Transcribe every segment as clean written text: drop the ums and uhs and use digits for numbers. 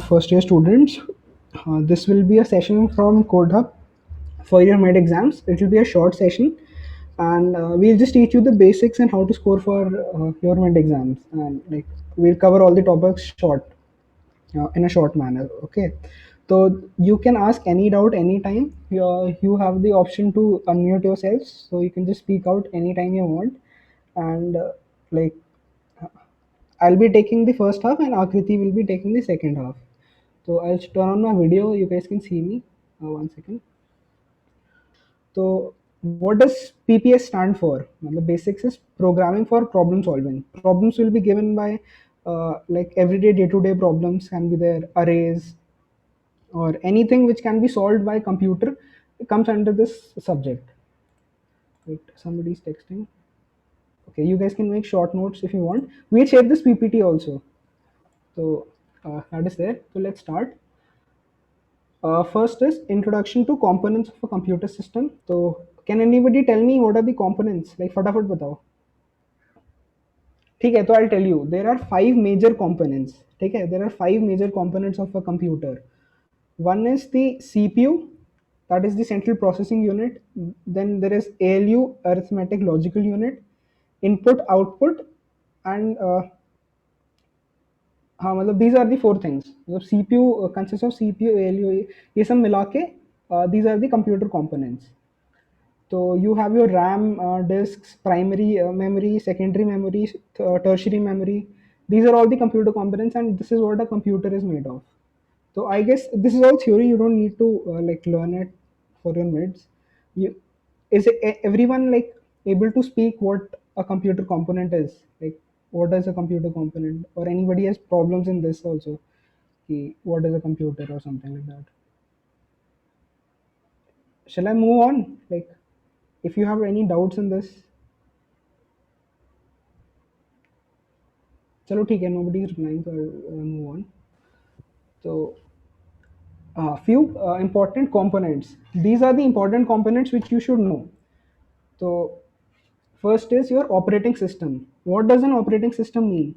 first year students. This will be a session from Code Hub for your mid exams. It will be a short session, and we'll just teach you the basics and how to score for your mid exams. And like we'll cover all the topics in a short manner. Okay, so you can ask any doubt anytime. You have the option to unmute yourselves, so you can just speak out anytime you want. And like I'll be taking the first half, and Akriti will be taking the second half. So I'll turn on my video. You guys can see me. One second. So what does PPS stand for? The basics is programming for problem solving. Problems will be given by like everyday day-to-day problems can be there, arrays or anything which can be solved by computer. It comes under this subject. Wait, somebody's texting. Okay, you guys can make short notes if you want. We'll share this PPT also. So that is there. So let's start. First is introduction to components of a computer system. So can anybody tell me what are the components? Like फटाफट बताओ. ठीक है तो I'll tell you. There are five major components. ठीक है, there are five major components of a computer. One is the CPU, that is the central processing unit. Then there is ALU, arithmetic logical unit, input output, and हाँ मतलब these are the four things. मतलब CPU consists of CPU, ALU, ये सब मिला के these are the computer components. So you have your RAM, disks, primary memory, secondary memory, tertiary memory. These are all the computer components, and this is what a computer is made of. So I guess this is all theory. You don't need to like learn it for your mids. You everyone like able to speak what a computer component is? Like what is a computer component? Or anybody has problems in this also? कि what is a computer or something like that? Shall I move on? Like if you have any doubts in this, चलो ठीक है, nobody is replying, so I'll move on. So few important components. These are the important components which you should know. So first is your operating system. What does an operating system mean?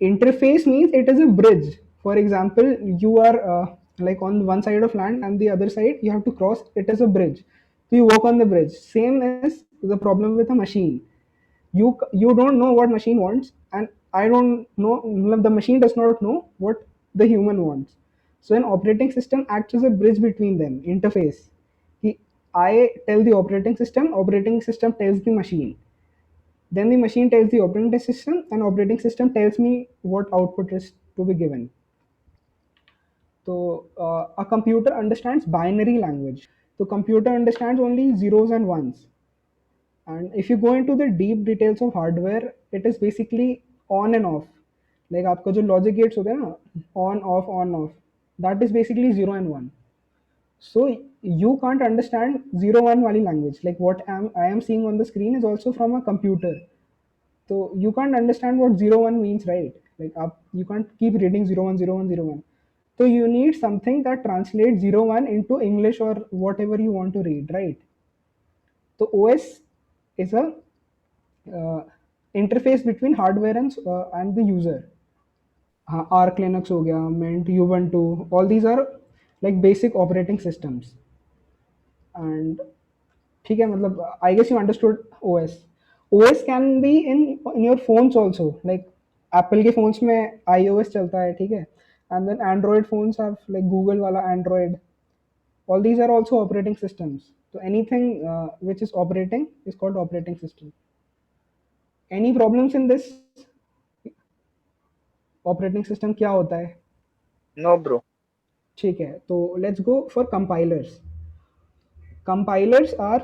Interface means it is a bridge. For example, you are like on one side of land and the other side you have to cross. It is a bridge. So you walk on the bridge. Same is the problem with a machine. You don't know what machine wants, and I don't know, the machine does not know what the human wants. So an operating system acts as a bridge between them, interface. he, I tell the operating system tells the machine, then the machine tells the operating system, and operating system tells me what output is to be given. So a computer understands binary language. So computer understands only zeros and ones. And if you go into the deep details of hardware, it is basically on and off. Like आपका जो logic gates होते हैं ना, on off, that is basically 0 and 1. So you can't understand 0 1 wali language. Like what I am seeing on the screen is also from a computer. So you can't understand what 0 1 means, right? Like you can't keep reading 0 1 0 1 0 1. So you need something that translates 0 1 into English or whatever you want to read, right? So OS is a uh, interface between hardware and the user. Arc Linux हो गया, Mint, Ubuntu, all these are like basic operating systems. And ठीक है मतलब I guess you understood OS. OS can be in your phones also. Like Apple के phones में iOS चलता है, ठीक है, and then Android phones have like Google वाला Android. All these are also operating systems. So anything which is operating is called operating system. Any problems in this? Operating system क्या होता है? No, bro. ठीक है, तो let's go for compilers. Compilers are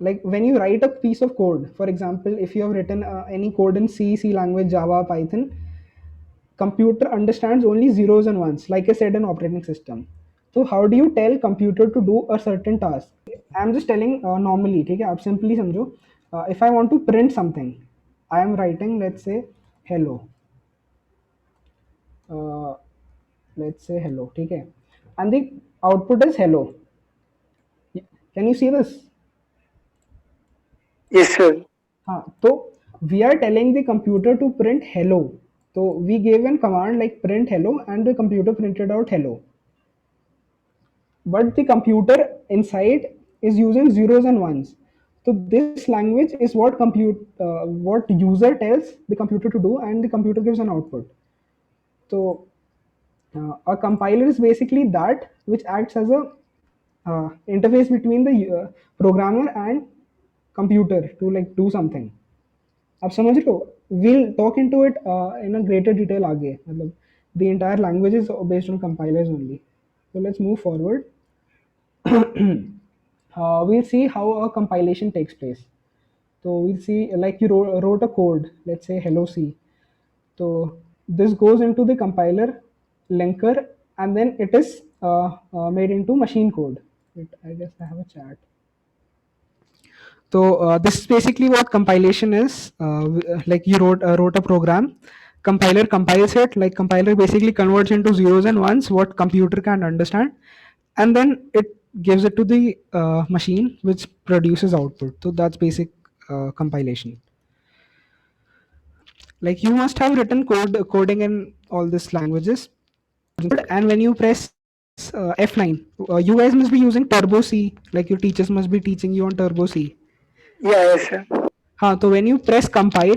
like when you write a piece of code. For example, if you have written any code in C language, Java, Python, computer understands only zeros and ones, like I said, an operating system. So how do you tell computer to do a certain task? I'm just telling normally, ठीक है, आप simply समझो. If I want to print something, I am writing, let's say, hello. Uh, let's say hello, ठीक है, and the output is hello. Can you see this? Yes, sir. हाँ, तो we are telling the computer to print hello. So we gave a command like print hello, and the computer printed out hello, but the computer inside is using zeros and ones. So this language is what what user tells the computer to do, and the computer gives an output. So a compiler is basically that which acts as a interface between the programmer and computer to like do something. आप समझ रहे हो? We'll talk into it in a greater detail आगे. मतलब the entire language is based on compilers only. So let's move forward. We'll see how a compilation takes place. So we'll see like you wrote a code, let's say hello C. So this goes into the compiler linker, and then it is made into machine code. Wait, I guess I have a chat. So this is basically what compilation is. Like you wrote a program, compiler compiles it. Like compiler basically converts into zeros and ones what computer can understand, and then it gives it to the machine which produces output. So that's basic compilation. Like you must have written coding in all these languages, and when you press F9, you guys must be using Turbo C. Like your teachers must be teaching you on Turbo C. Yeah, yes, sir. So when you press compile,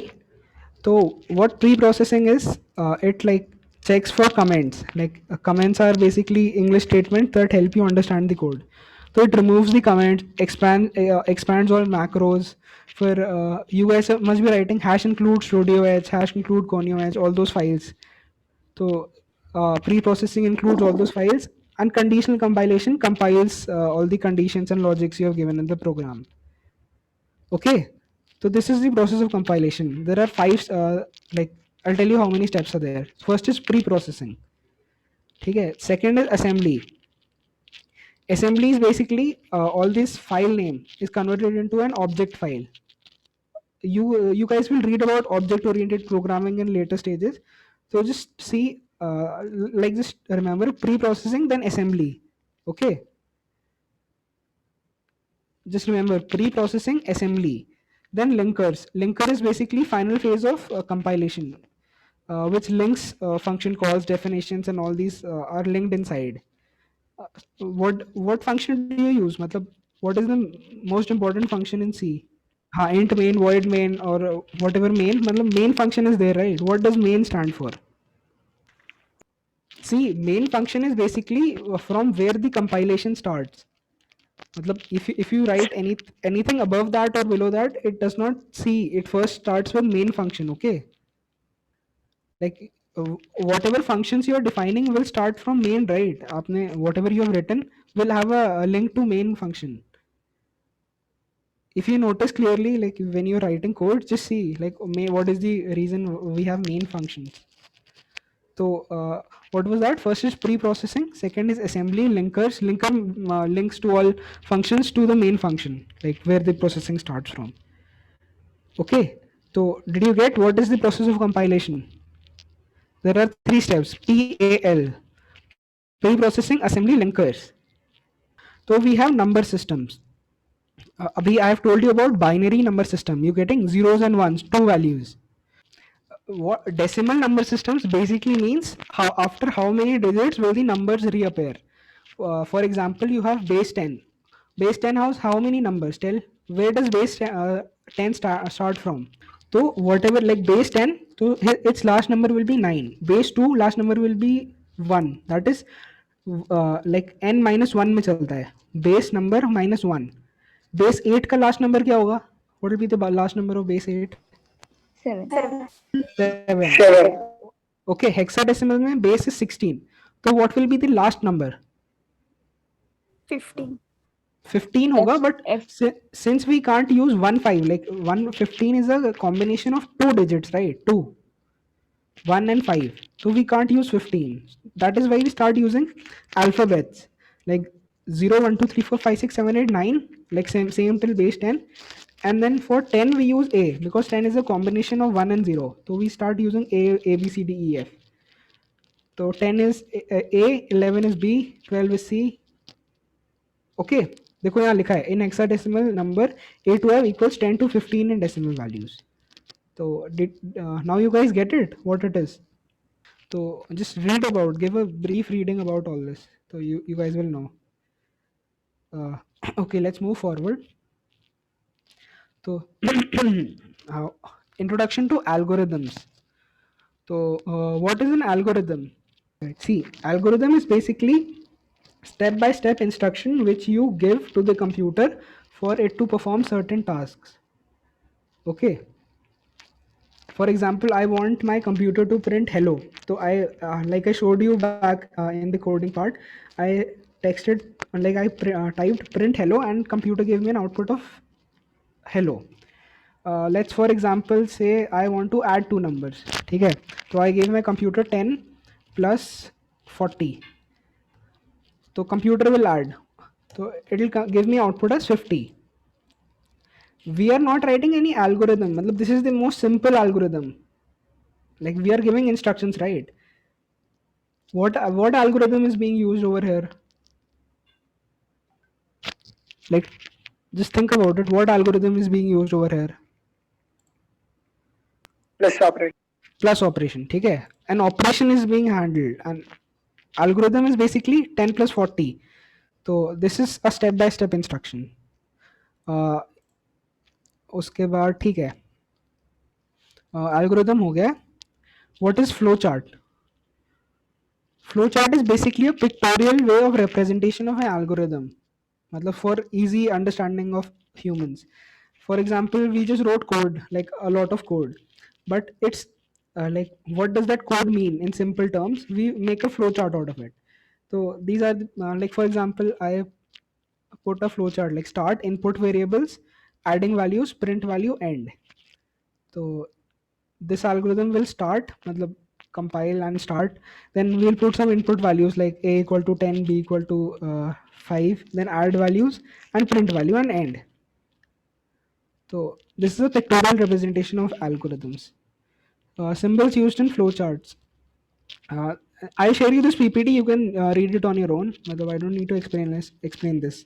so what pre-processing is, it like checks for comments. Like comments are basically English statements that help you understand the code. So it removes the comment, expands all macros. For you guys must be writing hash include studio edge, hash include conio edge, all those files. So pre-processing includes all those files, and conditional compilation compiles all the conditions and logics you have given in the program. Okay, so this is the process of compilation. There are five, like I'll tell you how many steps are there. First is pre-processing. Okay. Second is assembly. Assembly is basically all this file name is converted into an object file. You guys will read about object-oriented programming in later stages. So just see, like just remember pre-processing, then assembly. Okay. Just remember pre-processing, assembly, then linkers. Linker is basically final phase of compilation, which links function calls, definitions, and all these are linked inside. uh, what function do you use, matlab, what is the most important function in C? Int main, void main, or whatever main, matlab main function is there, right? What does main stand for? See, main function is basically from where the compilation starts. Matlab, if you write anything above that or below that, it does not see. It first starts with main function. Okay, like whatever functions you are defining will start from main, right? आपने whatever you have written will have a link to main function. If you notice clearly, like when you're writing code, just see like what is the reason we have main functions. So what was that? First is pre-processing. Second is assembly, linkers. Linker links to all functions to the main function, like where the processing starts from. Okay. So did you get what is the process of compilation? There are three steps: PAL, pre-processing, assembly, linkers. So we have number systems. Abhi, I have told you about binary number system. You're getting zeros and ones, two values. What decimal number systems basically means how after how many digits will the numbers reappear. For example, you have base 10. Base 10 has how many numbers? Tell, where does base 10 start from? So whatever, like base 10, so its last number will be 9. Base 2 last number will be 1. That is like n minus 1 में चलता है. Base number minus 1. Base 8 का last number क्या होगा? What will be the last number of base 8? 7. 7. Seven. Okay, hexadecimal में base is 16. So what will be the last number? 15. 15 होगा, but F. since we can't use 1 5, like 115 is a combination of two digits, right? 2, 1 and 5. So we can't use 15. That is why we start using alphabets like 0 1 2 3 4 5 6 7 8 9, like same till base 10. And then for 10 we use A, because 10 is a combination of 1 and 0. So we start using A B C D E F. So 10 is A, 11 is B, 12 is C. Okay, देखो यहाँ लिखा है in hexadecimal number A12 equals 10 to 15 in decimal values. So now you guys get it what it is. So just give a brief reading about all this. So you guys will know. Uh, okay, let's move forward. So uh, introduction to algorithms. So what is an algorithm? Right. See, algorithm is basically step-by-step instruction which you give to the computer for it to perform certain tasks. Okay. For example, I want my computer to print hello. So I like I showed you back in the coding part, I texted typed print hello and computer gave me an output of hello. Let's for example say I want to add two numbers. Okay, so I gave my computer 10 plus 40. So computer will add, so it will give me output as 50. We are not writing any algorithm. This is the most simple algorithm. Like we are giving instructions, right? What algorithm is being used over here? Like just think about it. What algorithm is being used over here? Plus operation. Plus operation. Okay. An operation is being handled. And algorithm is basically 10 plus 40. So this is a step by step instruction. उसके बाद ठीक है, algorithm हो गया. What is flow chart? Flow chart is basically a pictorial way of representation of an algorithm. मतलब for easy understanding of humans. For example, we just wrote code, like a lot of code, but it's like what does that code mean in simple terms? We make a flow chart out of it. So these are like for example, I put a flow chart like start, input variables, adding values, print value, end. So this algorithm will start, matlab, compile and start. Then we'll put some input values like a equal to 10, b equal to 5. Then add values and print value and end. So this is a pictorial representation of algorithms. Symbols used in flowcharts. Uh, I'll share you this PPT. You can read it on your own. Matlab, I don't need to explain this.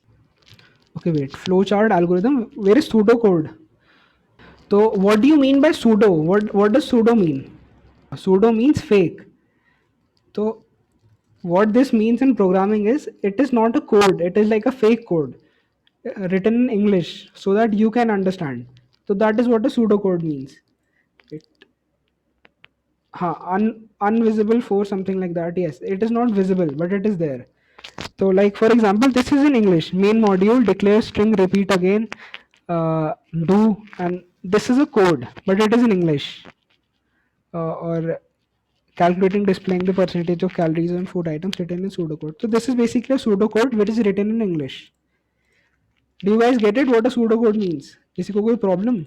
Okay, wait. Flowchart algorithm. Where is pseudocode? So what do you mean by pseudo? What does pseudo mean? Pseudo means fake. So what this means in programming is it is not a code, it is like a fake code written in English so that you can understand. So that is what a pseudocode means. It, unvisible for something like that. Yes, it is not visible, but it is there. So, like for example, this is in English. Main module declare string repeat again, do, and this is a code, but it is in English. Or calculating displaying the percentage of calories on food items written in pseudocode. So this is basically a pseudocode which is written in English. Do you guys get it? What a pseudocode means? किसी को कोई problem?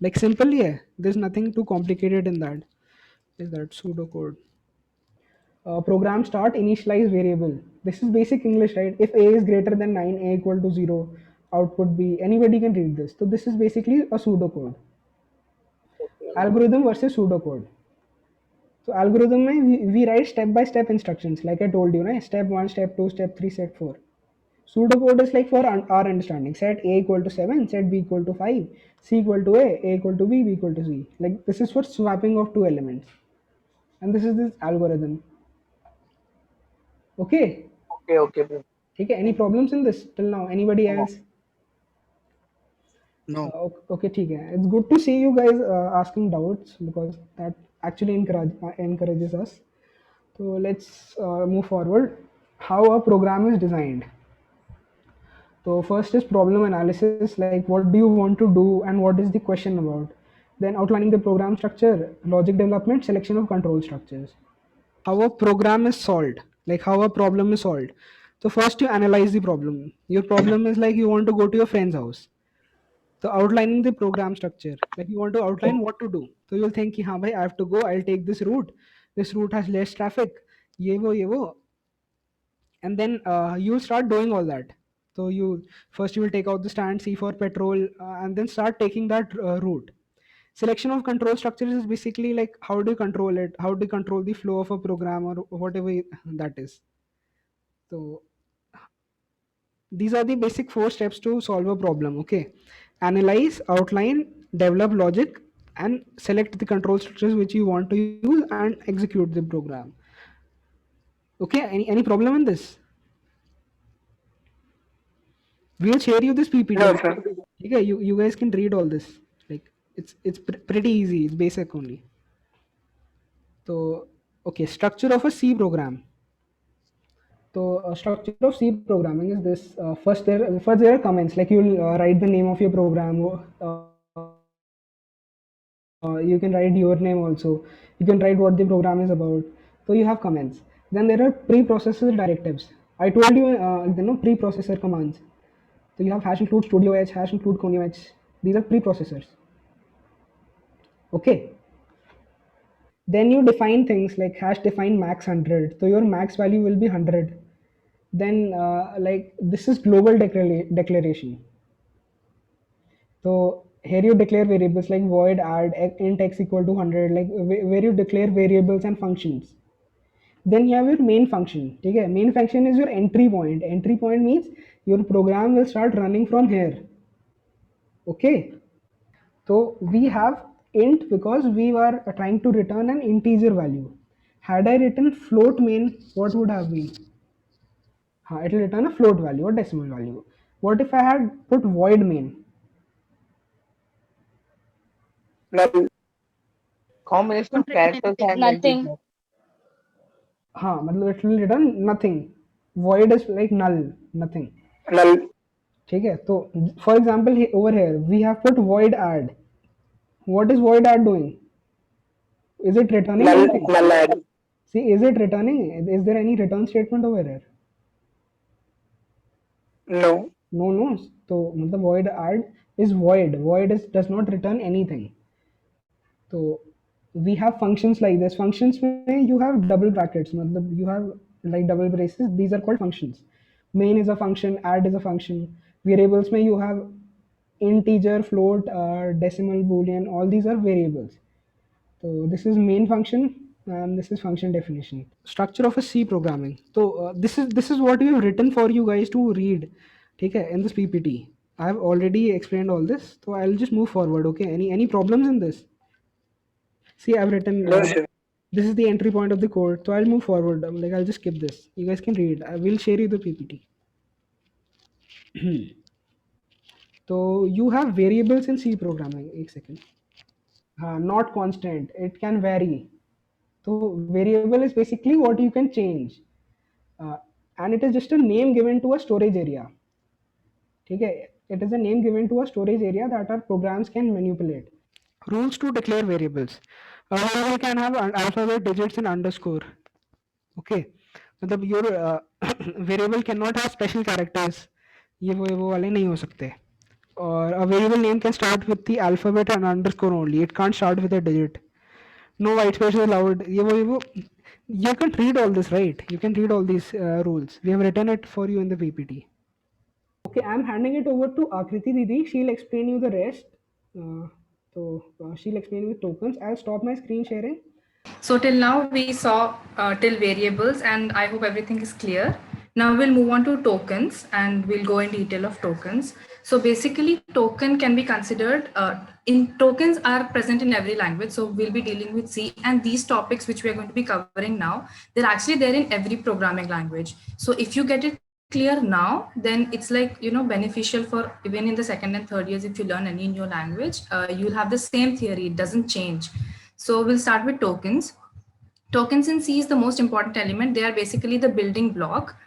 Like simple है. There's nothing too complicated in that. Is that pseudocode? Program start initialize variable. This is basic English, right? If a is greater than 9, a equal to 0, output b. Anybody can read this. So this is basically a pseudocode. Algorithm versus pseudocode. So algorithm में we write step by step instructions like I told you, right? Step 1, step 2, step 3, step 4. Pseudocode is like for our understanding. Set a equal to 7, set b equal to 5, c equal to a equal to b equal to c. Like this is for swapping of two elements. And this is this algorithm. Okay. Okay, okay, bro. Okay. Any problems in this till now? Anybody No, else? no. Okay, ठीक है. It's good to see you guys asking doubts because that actually encourages us. So let's move forward. How a program is designed. So first is problem analysis, like what do you want to do and what is the question about. Then outlining the program structure, logic development, selection of control structures. How a program is solved, like how a problem is solved. So first you analyze the problem. Your problem is like you want to go to your friend's house. So outlining the program structure, like you want to outline what to do. So you'll think, "Ki, हाँ भाई, I have to go. I'll take this route. This route has less traffic. ये वो," and then you start doing all that. So you will take out the stand, see for petrol, and then start taking that route. Selection of control structures is basically like how do you control it, how do you control the flow of a program or whatever that is. So these are the basic four steps to solve a problem. Okay, analyze, outline, develop logic, and select the control structures which you want to use and execute the program. Okay, any problem in this? We'll share you this PPT. No, sir. Okay, you guys can read all this. Like it's pretty easy. It's basic only. So okay, structure of a C program. So structure of C programming is this. First there are comments, like you'll write the name of your program. You can write your name also. You can write what the program is about. So you have comments. Then there are preprocessor directives. I told you, preprocessor commands. So you have hash include studio h, hash include conio h. These are preprocessors. Okay. Then you define things like hash define max 100. So your max value will be 100. Then like this is global declaration. So here you declare variables like void add int x equal to 100, like where you declare variables and functions. Then you have your main function. Okay, main function is your entry point. Entry point means your program will start running from here. Okay, so we have int because we were trying to return an integer value. Had I written float main, what would have been? It will return a float value or decimal value. What if I had put void main? Null. Combination of characters and Nothing. integers. मतलब it will return nothing. Void is like null, nothing. Null. ठीक है, तो for example over here we have put void add. What is void add doing? Is it returning Null. anything? Null add. See, is it returning? Is there any return statement over here? No. No. So the void add is void. Void does not return anything. So we have functions like this. Functions में you have double brackets. मतलब you have like double braces. These are called functions. Main is a function. Add is a function. Variables में you have integer, float, decimal, boolean. All these are variables. So this is main function and this is function definition. Structure of a C programming. So this is what we have written for you guys to read. Okay, in this PPT. I have already explained all this. So I'll just move forward. Okay. Any problems in this? See, I've written. No, sir. This is the entry point of the code. So I'll move forward. Like I'll just skip this. You guys can read. I will share you the PPT. So you have variables in C programming. One second. Not constant. It can vary. So variable is basically what you can change, uh, and it is just a name given to a storage area. Okay, it is a name given to a storage area that our programs can manipulate. Rules to declare variables. A variable can have alphabet, digits, and underscore. Okay, मतलब your variable cannot have special characters. ये वो वाले नहीं हो सकते. Or a variable name can start with the alphabet and underscore only. It can't start with a digit. No white space is allowed. ये वो you can read all this, right? You can read all these rules. We have written it for you in the PPT. Okay, I'm handing it over to Akriti Didi. She'll explain you the rest. She'll explain with tokens. I'll stop my screen sharing. So till now we saw till variables, and I hope everything is clear. Now we'll move on to tokens and we'll go in detail of tokens. So basically token can be considered, in tokens are present in every language. So we'll be dealing with C, and these topics which we are going to be covering now, they're actually there in every programming language. So if you get it clear now, then it's like, beneficial for even in the second and third years. If you learn any new language, you'll have the same theory. It doesn't change. So we'll start with tokens. Tokens in C is the most important element. They are basically the building block.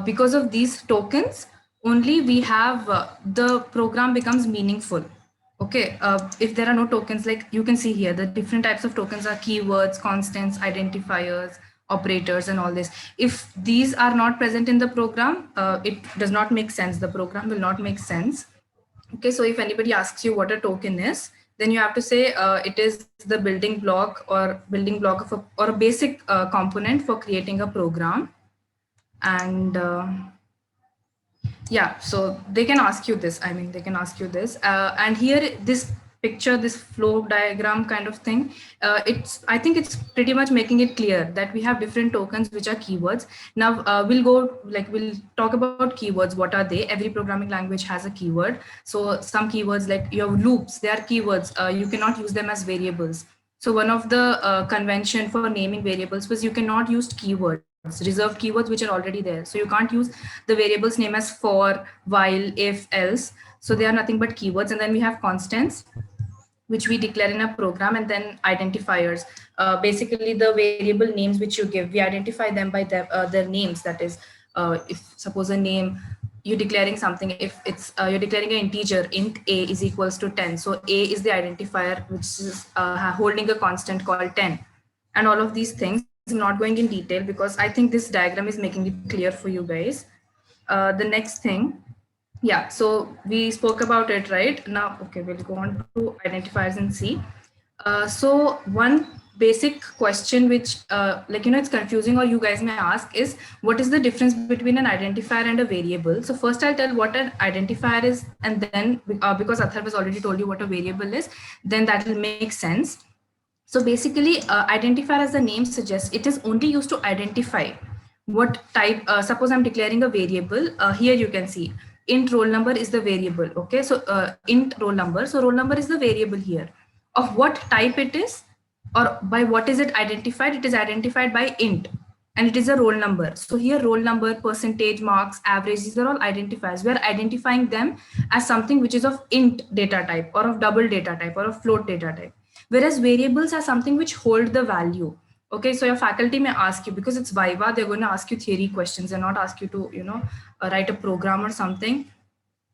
Because of these tokens, only we have the program becomes meaningful. Okay, if there are no tokens, like you can see here, the different types of tokens are keywords, constants, identifiers, operators, and all this. If these are not present in the program, it does not make sense. The program will not make sense. Okay, so if anybody asks you what a token is, then you have to say it is the building block or a basic component for creating a program. And yeah, so they can ask you this. I mean, they can ask you this. And here, this picture, this flow diagram kind of thing, I think it's pretty much making it clear that we have different tokens which are keywords. Now we'll talk about keywords. What are they? Every programming language has a keyword. So some keywords, like your loops, they are keywords. You cannot use them as variables. So one of the convention for naming variables was you cannot use keywords, reserved keywords which are already there. So you can't use the variable's name as for, while, if, else. So they are nothing but keywords. And then we have constants, which we declare in a program, and then identifiers. Basically, the variable names which you give, we identify them by their names. That is, if suppose a name, you're declaring something, if it's you're declaring an integer, int a is equals to 10. So a is the identifier which is holding a constant called 10. And all of these things, I'm not going in detail because I think this diagram is making it clear for you guys. The next thing, yeah, so we spoke about it, right? Now, okay, we'll go on to identifiers and see. So one basic question which it's confusing, or you guys may ask, is what is the difference between an identifier and a variable? So first I'll tell what an identifier is, and then because Athar has already told you what a variable is, then that will make sense. So basically, identifier, as the name suggests, it is only used to identify what type. Suppose I'm declaring a variable. Here you can see int roll number is the variable. Okay, so int roll number. So roll number is the variable here. Of what type it is, or by what is it identified? It is identified by int, and it is a roll number. So here roll number, percentage, marks, average, these are all identifiers. We are identifying them as something which is of int data type, or of double data type, or of float data type. Whereas variables are something which hold the value. Okay, so your faculty may ask you, because it's Viva, they're going to ask you theory questions and not ask you to, write a program or something.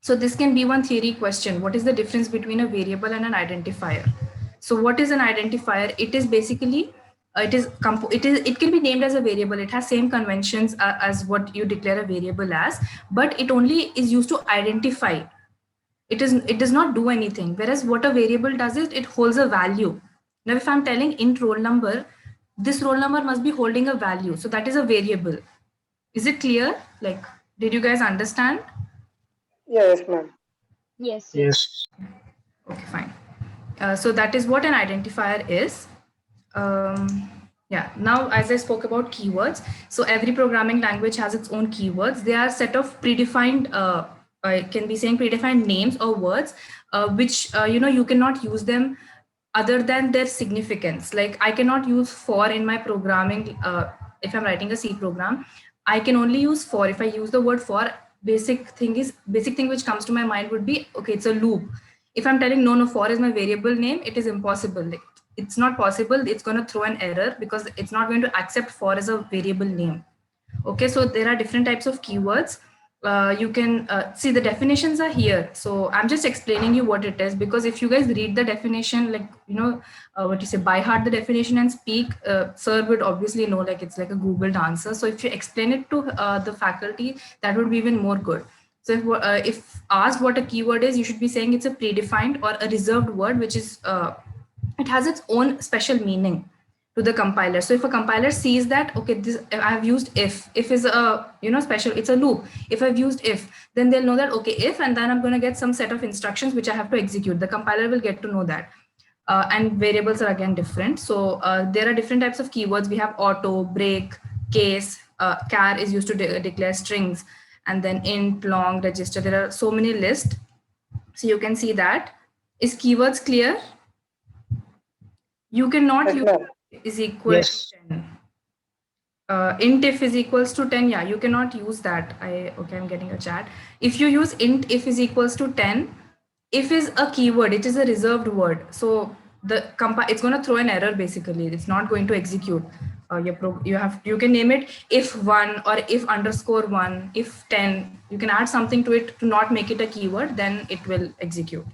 So this can be one theory question. What is the difference between a variable and an identifier? So what is an identifier? It is basically, it can be named as a variable. It has same conventions as what you declare a variable as, but it only is used to identify. It does not do anything. Whereas what a variable does is it holds a value. Now, if I'm telling int roll number, this roll number must be holding a value. So that is a variable. Is it clear? Like, did you guys understand? Yes, ma'am. Yes. Yes. Okay, fine. So that is what an identifier is. Yeah, now as I spoke about keywords, so every programming language has its own keywords. They are a set of predefined, I can be saying predefined names or words, which, you cannot use them other than their significance. Like I cannot use for in my programming. If I'm writing a C program, I can only use for. If I use the word for, basic thing which comes to my mind would be, okay, it's a loop. If I'm telling no, for is my variable name, it is impossible. Like, it's not possible. It's going to throw an error because it's not going to accept for as a variable name. Okay, so there are different types of keywords. You can see the definitions are here. So I'm just explaining you what it is, because if you guys read the definition, like, what you say, by heart the definition and speak, sir would obviously know, like it's like a Googled answer. So if you explain it to the faculty, that would be even more good. So if asked what a keyword is, you should be saying it's a predefined or a reserved word, which is, it has its own special meaning to the compiler. So if a compiler sees that, okay, this I have used if is a, special, it's a loop. If I've used if, then they'll know that, okay, if, and then I'm going to get some set of instructions which I have to execute. The compiler will get to know that. And variables are again different. So there are different types of keywords. We have auto, break, case, char is used to declare strings, and then int, long, register. There are so many lists. So you can see that. Is keywords clear? You cannot Yes, use ma'am. is equal Yes. to 10. Int if is equals to 10. Yeah, you cannot use that. Okay, I'm getting a chat. If you use int if is equals to 10, if is a keyword, it is a reserved word. So it's going to throw an error basically. It's not going to execute. You can name it if 1 or if _1, if 10. You can add something to it to not make it a keyword, then it will execute.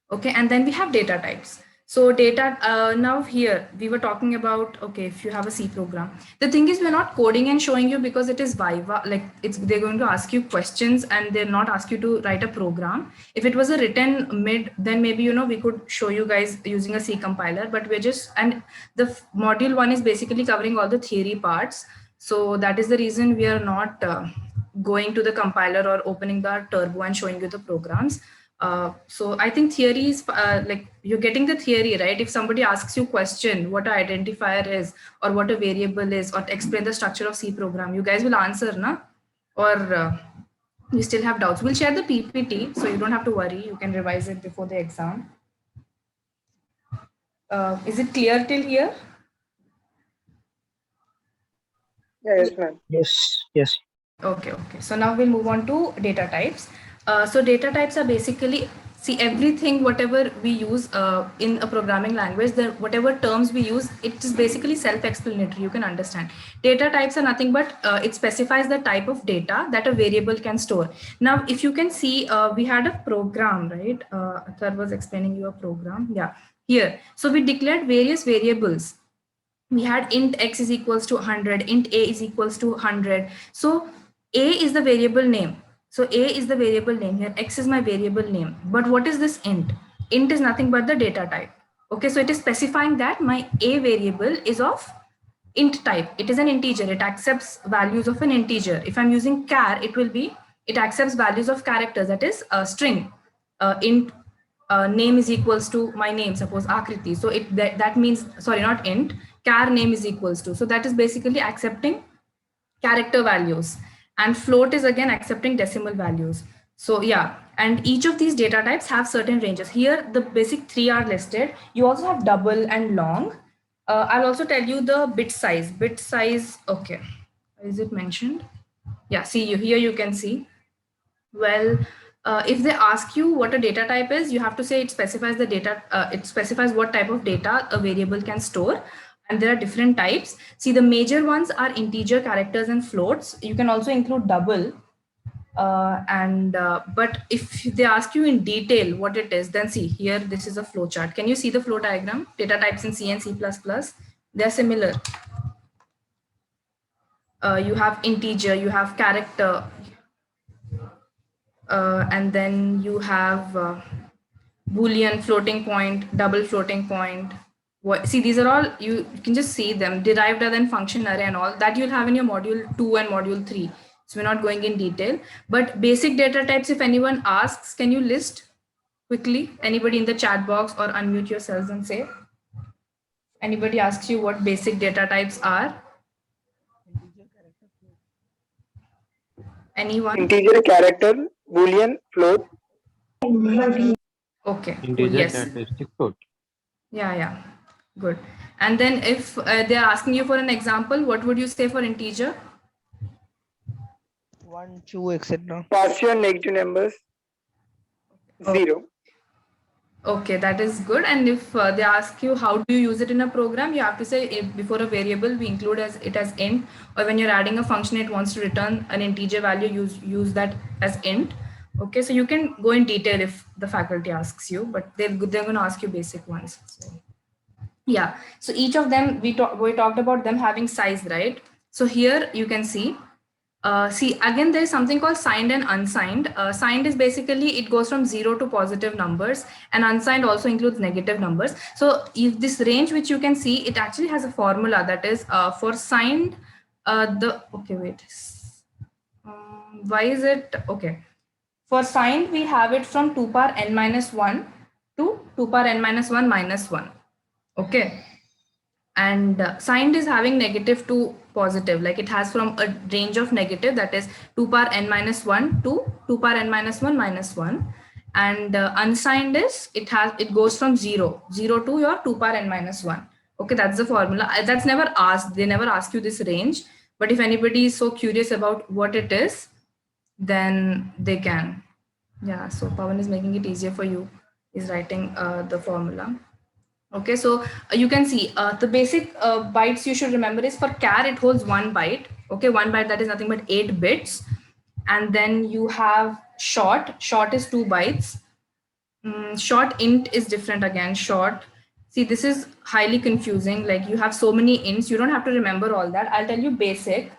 Okay, and then we have data types. So data, now here we were talking about, okay, if you have a C program, the thing is we're not coding and showing you because it is Viva, like they're going to ask you questions and they'll not ask you to write a program. If it was a written mid, then maybe, we could show you guys using a C compiler, but we're just, and the module 1 is basically covering all the theory parts. So that is the reason we are not going to the compiler or opening the turbo and showing you the programs. So I think theory is like you're getting the theory, right? If somebody asks you question, what an identifier is or what a variable is, or explain the structure of C program, you guys will answer, na? Or you still have doubts? We'll share the PPT, so you don't have to worry. You can revise it before the exam. Is it clear till here? Yeah, yes, ma'am. Yes. Okay. So now we'll move on to data types. So data types are basically, see, everything, whatever we use in a programming language, whatever terms we use, it is basically self-explanatory. You can understand. Data types are nothing but it specifies the type of data that a variable can store. Now, if you can see, we had a program, right? Athar was explaining you a program. Yeah, here. So we declared various variables. We had int x is equals to 100, int a is equals to 100. So a is the variable name. So a is the variable name here, x is my variable name. But what is this int? Int is nothing but the data type. Okay, so it is specifying that my a variable is of int type. It is an integer. It accepts values of an integer. If I'm using char, it accepts values of characters, that is a string. Int name is equals to my name, suppose Akriti. So that means, sorry, not int, char name is equals to. So that is basically accepting character values, and float is again accepting decimal values. So yeah, and each of these data types have certain ranges. Here the basic three are listed. You also have double and long. I'll also tell you the bit size. Okay, is it mentioned? Yeah, see, here you can see. Well, if they ask you what a data type is, you have to say it specifies the data, it specifies what type of data a variable can store. And there are different types. See, the major ones are integer, characters, and floats. You can also include double. But if they ask you in detail what it is, then see here, this is a flow chart. Can you see the flow diagram? Data types in C and C++, they're similar. You have integer, you have character, and then you have Boolean, floating point, double floating point. See, these are all, you can just see them, derived other than function array and all that you'll have in your module 2 and module 3. So we're not going in detail, but basic data types, if anyone asks, can you list quickly? Anybody in the chat box, or unmute yourselves and say. Anybody asks you what basic data types are? Anyone? Integer, character, Boolean, float. Okay. Integer, Yes. characteristic, float. Yeah. Good. And then if they're asking you for an example, what would you say for integer? 1, 2, etc. Positive and negative numbers. 0. Okay, that is good. And if they ask you how do you use it in a program, you have to say before a variable we include it as int, or when you're adding a function it wants to return an integer value, use that as int. Okay, so you can go in detail if the faculty asks you, but they're going to ask you basic ones. So, yeah, so each of them we talked about them having size, right? So here you can see. See, again, there's something called signed and unsigned. Signed is basically, it goes from 0 to positive numbers, and unsigned also includes negative numbers. So if this range, which you can see, it actually has a formula that is for signed, why is it? Okay. For signed, we have it from 2 power n minus 1 to 2 power n minus 1 minus 1. Okay. And signed is having negative to positive, like it has from a range of negative, that is 2 power n minus 1 to 2 power n minus 1 minus 1. And unsigned is, it goes from 0 to your 2 power n minus 1. Okay, that's the formula. That's never asked. They never ask you this range. But if anybody is so curious about what it is, then they can. Yeah, so Pawan is making it easier for you, is writing the formula. Okay, so you can see the basic bytes you should remember is for char, it holds 1 byte. Okay, 1 byte, that is nothing but 8 bits. And then you have short is 2 bytes. Short int is different again, short. See, this is highly confusing. Like you have so many ints, you don't have to remember all that. I'll tell you basic.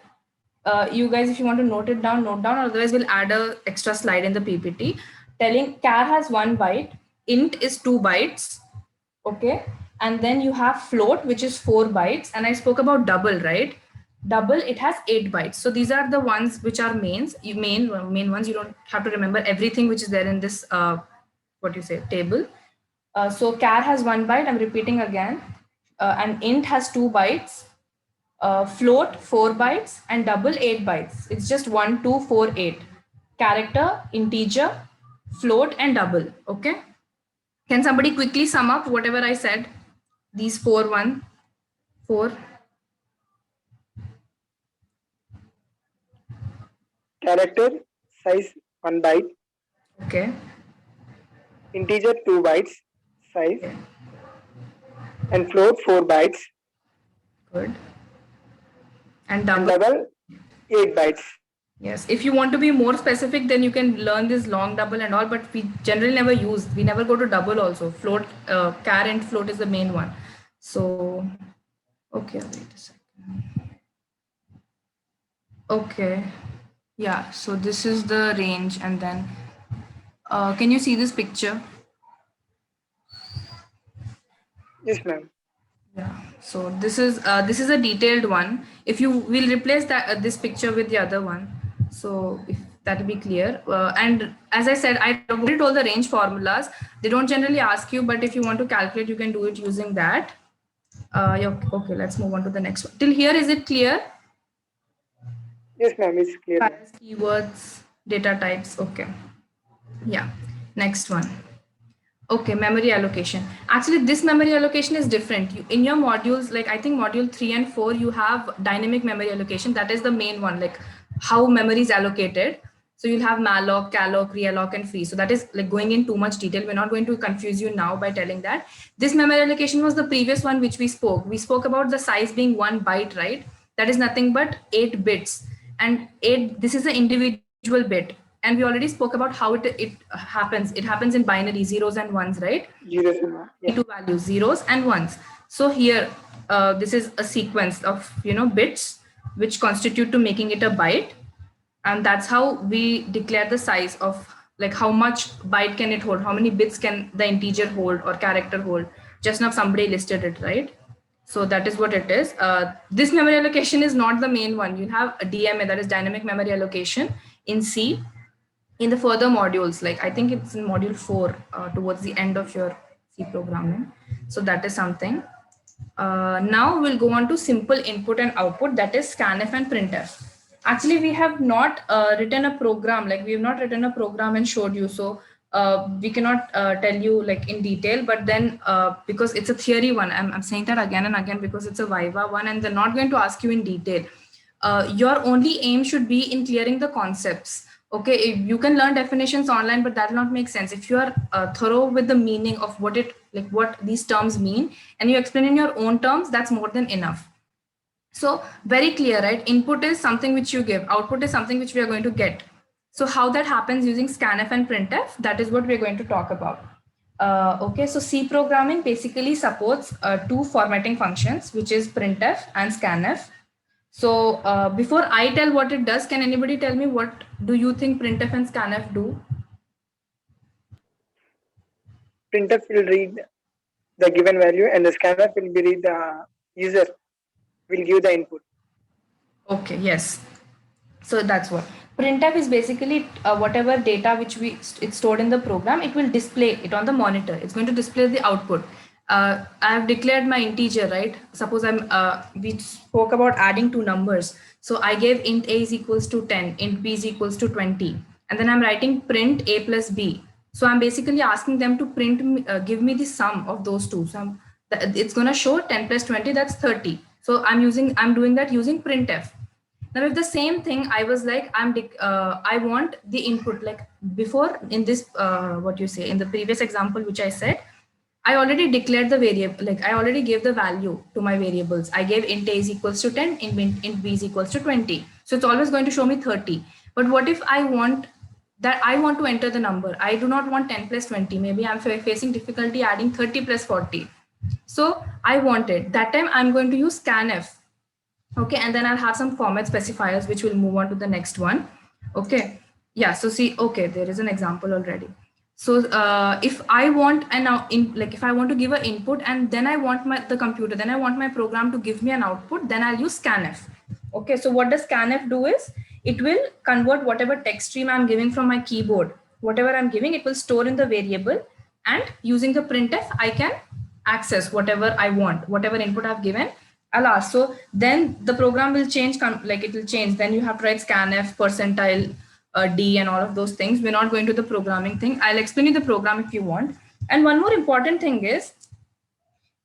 You guys, if you want to note down, otherwise we'll add a extra slide in the PPT. Telling char has 1 byte, int is 2 bytes. Okay, and then you have float, which is 4 bytes, and I spoke about double, right? Double, it has 8 bytes. So these are the ones which are main ones. You don't have to remember everything which is there in this what you say, table. So char has 1 byte, I'm repeating again, and int has 2 bytes, float 4 bytes, and double 8 bytes. It's just 1, 2, 4, 8. Character, integer, float, and double. Okay. Can somebody quickly sum up whatever I said? These 4, 1, 4. Character size 1 byte. Okay. Integer 2 bytes size. Okay. And float 4 bytes. Good. And And double. double 8 bytes. Yes, if you want to be more specific, then you can learn this long double and all, but we generally never use, we never go to double also. Float, char and float is the main one. So, okay, wait a second. Okay, yeah, so this is the range, and then, can you see this picture? Yes, ma'am. Yeah, so this is a detailed one. If you will replace that this picture with the other one, so if that will be clear. And as I said, I already told the range formulas. They don't generally ask you, but if you want to calculate, you can do it using that. Yeah, okay, let's move on to the next one. Till here, is it clear? Yes, ma'am, it's clear. Files, keywords, data types. Okay. Yeah. Next one. Okay, memory allocation. Actually, this memory allocation is different. In your modules, like I think module 3 and 4, you have dynamic memory allocation. That is the main one, like how memory is allocated. So you'll have malloc, calloc, realloc, and free. So that is like going in too much detail. We're not going to confuse you now by telling that. This memory allocation was the previous one which we spoke. We spoke about the size being 1 byte, right? That is nothing but 8 bits. And 8, this is an individual bit. And we already spoke about how it happens. It happens in binary, zeros and ones, right? Zeros, yeah. Two values, zeros and ones. So here, this is a sequence of bits which constitute to making it a byte, and that's how we declare the size of like how much byte can it hold, how many bits can the integer hold or character hold. Just now somebody listed it, right? So that is what it is. This memory allocation is not the main one. You have a DMA, that is dynamic memory allocation in C. In the further modules, like I think it's in module 4 towards the end of your C programming. So that is something. Now we'll go on to simple input and output, that is scanf and printf. Actually, we have not written a program, like we have not written a program and showed you. So we cannot tell you like in detail, but then because it's a theory one, I'm saying that again and again because it's a Viva one and they're not going to ask you in detail. Your only aim should be in clearing the concepts. Okay, you can learn definitions online, but that will not make sense. If you are thorough with the meaning of what these terms mean, and you explain in your own terms, that's more than enough. So very clear, right? Input is something which you give, output is something which we are going to get. So how that happens using scanf and printf, that is what we're going to talk about. Okay, so C programming basically supports 2 formatting functions, which is printf and scanf. So before I tell what it does, can anybody tell me what do you think printf and scanf do? Printf will read the given value and the scanf will be read the user will give the input. Okay, yes. So that's what. Printf is basically whatever data which it's stored in the program, it will display it on the monitor. It's going to display the output. I have declared my integer, right? Suppose we spoke about adding 2 numbers. So I gave int a is equals to 10, int b is equals to 20. And then I'm writing print a plus b. So I'm basically asking them to print, give me the sum of those two. So it's going to show 10 plus 20, that's 30. So I'm doing that using printf. Now, if the same thing, I was like, I want the input, like before in this, in the previous example, which I said, I already declared the variable, like I already gave the value to my variables. I gave int a is equals to 10, int b is equals to 20. So it's always going to show me 30. But what if I want to enter the number? I do not want 10 plus 20. Maybe I'm facing difficulty adding 30 plus 40. So I wanted, that time I'm going to use scanf. Okay, and then I'll have some format specifiers, which will move on to the next one. Okay, yeah, so see, okay, there is an example already. So if I want if I want to give an input and then I want my program to give me an output, then I'll use scanf. Okay, so what does scanf do is, it will convert whatever text stream I'm giving from my keyboard, whatever I'm giving, it will store in the variable, and using the printf, I can access whatever I want, whatever input I've given, I'll ask. So then the program will change, like it will change. Then you have to write scanf, percentile D and all of those things. We're not going to the programming thing. I'll explain you the program if you want. And one more important thing is,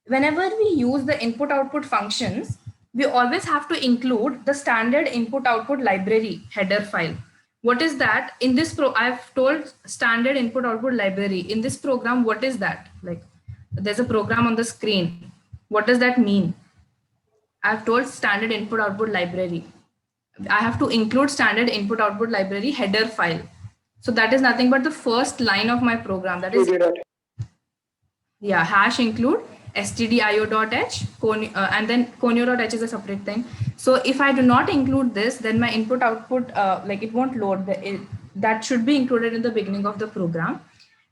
whenever we use the input output functions, we always have to include the standard input output library header file. What is that? In this I've told standard input output library. In this program, what is that? Like, there's a program on the screen. What does that mean? I've told standard input output library. I have to include standard input output library header file. So that is nothing but the first line of my program. That is, yeah, hash include stdio.h and then conio.h is a separate thing. So if I do not include this, then my input output, like it won't load. That should be included in the beginning of the program.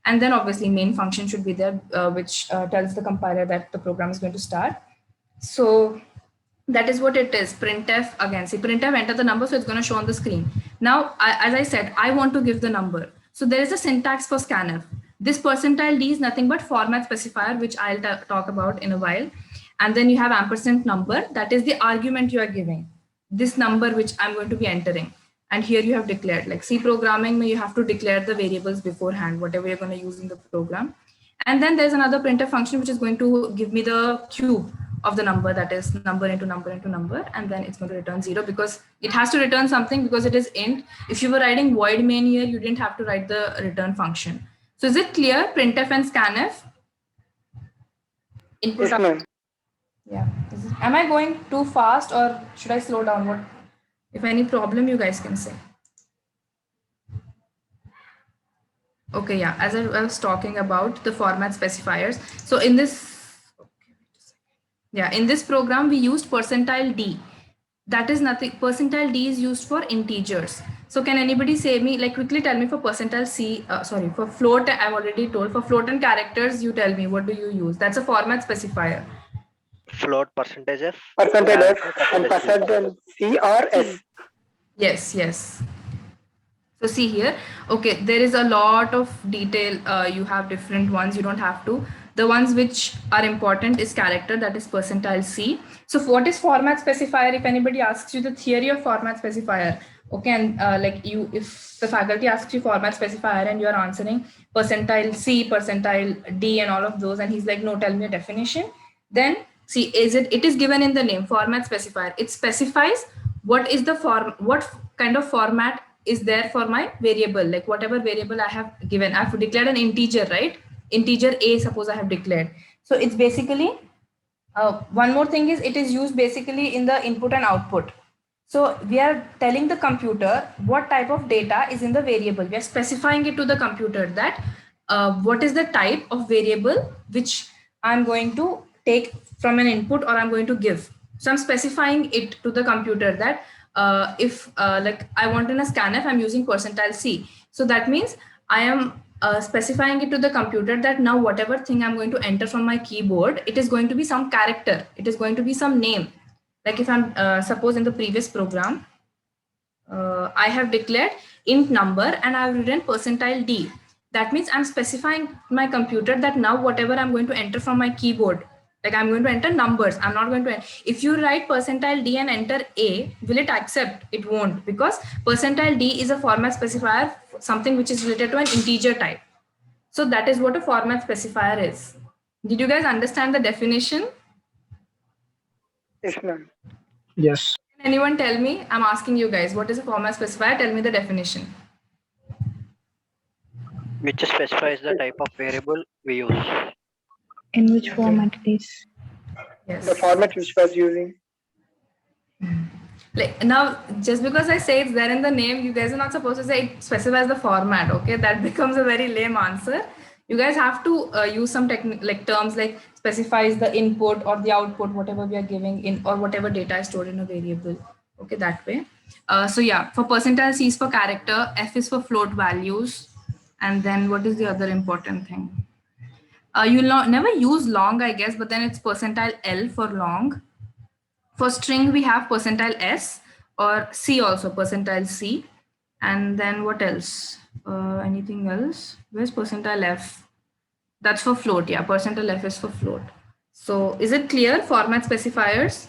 And then obviously main function should be there, which tells the compiler that the program is going to start. So that is what it is. Printf, again, see, printf enter the number, so it's going to show on the screen. Now, as I said, I want to give the number. So there is a syntax for scanf. This percentile D is nothing but format specifier, which I'll talk about in a while. And then you have ampersand number, that is the argument you are giving. This number which I'm going to be entering. And here you have declared, like C programming, you have to declare the variables beforehand, whatever you're going to use in the program. And then there's another printf function, which is going to give me the cube of the number, that is number into number into number, and then it's going to return 0 because it has to return something because it is int. If you were writing void main here, you didn't have to write the return function. So is it clear, printf and scanf? Input. Yes, yeah. Am I going too fast or should I slow down? What, if any problem, you guys can say. Okay, yeah, as I was talking about the format specifiers. So in this, yeah, in this program, we used percentile D. That is nothing, percentile D is used for integers. So can anybody say me, like quickly tell me for percentile C, sorry, for float, I've already told. For float and characters, you tell me, what do you use? That's a format specifier. Float, percentage F. Percentage F and percentage C or S. Yes, yes. So see here, okay, there is a lot of detail. You have different ones, you don't have to. The ones which are important is character, that is percentile C. So what is format specifier? If anybody asks you the theory of format specifier, okay, and like you, if the faculty asks you format specifier and you are answering percentile C, percentile D and all of those, and he's like, no, tell me a definition. Then see, it is given in the name, format specifier. It specifies what is the what kind of format is there for my variable, like whatever variable I have given. I have declared an integer, right? Integer A, suppose I have declared. So it's basically, one more thing is it is used basically in the input and output. So we are telling the computer what type of data is in the variable. We are specifying it to the computer that what is the type of variable which I'm going to take from an input or I'm going to give. So I'm specifying it to the computer that if like I want in a scanf, I'm using percentile C. So that means I am specifying it to the computer that now whatever thing I'm going to enter from my keyboard, it is going to be some character. It is going to be some name. Like if I'm suppose in the previous program, I have declared int number and I've written percentile D. That means I'm specifying my computer that now whatever I'm going to enter from my keyboard, like I'm going to enter numbers. I'm not going to, if you write percentile D and enter A, will it accept? It won't, because percentile D is a format specifier, something which is related to an integer type. So that is what a format specifier is. Did you guys understand the definition? Yes, ma'am. Yes. Can anyone tell me? I'm asking you guys, what is a format specifier? Tell me the definition. Which specifies the type of variable we use. In which format it is? Yes. The format which was using. Like now, just because I say it's there in the name, you guys are not supposed to say it specifies the format. Okay, that becomes a very lame answer. You guys have to use some like terms like specifies the input or the output, whatever we are giving in, or whatever data is stored in a variable. Okay, that way. So yeah, for percentile C is for character, F is for float values, and then what is the other important thing? You'll never use long, I guess, but then it's percentile L for long. For string, we have percentile S, or C also, percentile C. And then what else? Anything else? Where's percentile F? That's for float. Yeah, percentile F is for float. So is it clear? Format specifiers.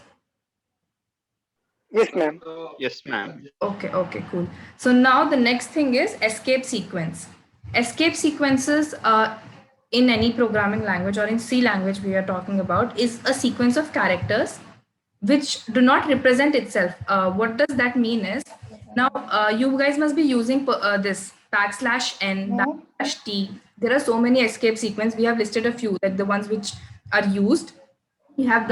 Yes, ma'am. Yes, ma'am. Okay, cool. So now the next thing is escape sequence. Escape sequences in any programming language or in C language we are talking about is a sequence of characters which do not represent itself. What does that mean is, now you guys must be using this \n, \t. There are so many escape sequence. We have listed a few, like the ones which are used. You have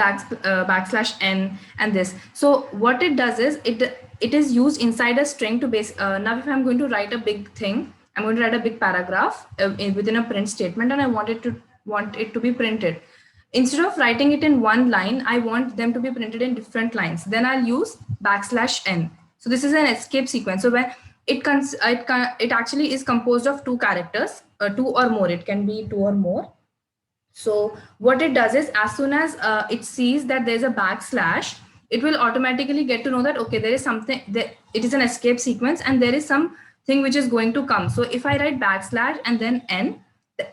\n and this. So what it does is it is used inside a string to base. Now if I'm going to write a big thing, I'm going to write a big paragraph within a print statement, and I want it to be printed. Instead of writing it in one line, I want them to be printed in different lines. Then I'll use \n. So this is an escape sequence. So when it actually is composed of two characters, two or more. It can be two or more. So what it does is, as soon as it sees that there's a \, it will automatically get to know that, okay, there is something, it is an escape sequence and there is something which is going to come. So if I write \, and then n,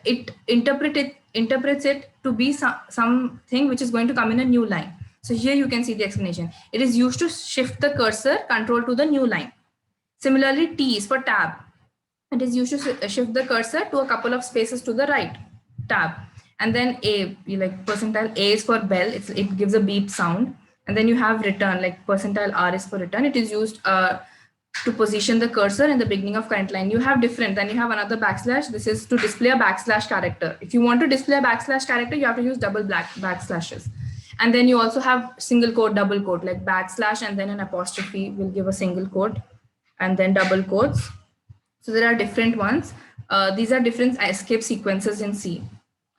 it interprets it to be something which is going to come in a new line. So here you can see the explanation. It is used to shift the cursor control to the new line. Similarly, T is for tab. It is used to shift the cursor to a couple of spaces to the right, tab. And then A, like percentile A is for bell, it gives a beep sound. And then you have return, like percentile R is for return. It is used to position the cursor in the beginning of current line. You have different, then you have another \. This is to display a \/ character. If you want to display a \/ character, you have to use double backslashes. And then you also have single quote, double quote, like \/ and then an apostrophe will give a single quote, and then double quotes. So there are different ones. These are different escape sequences in C.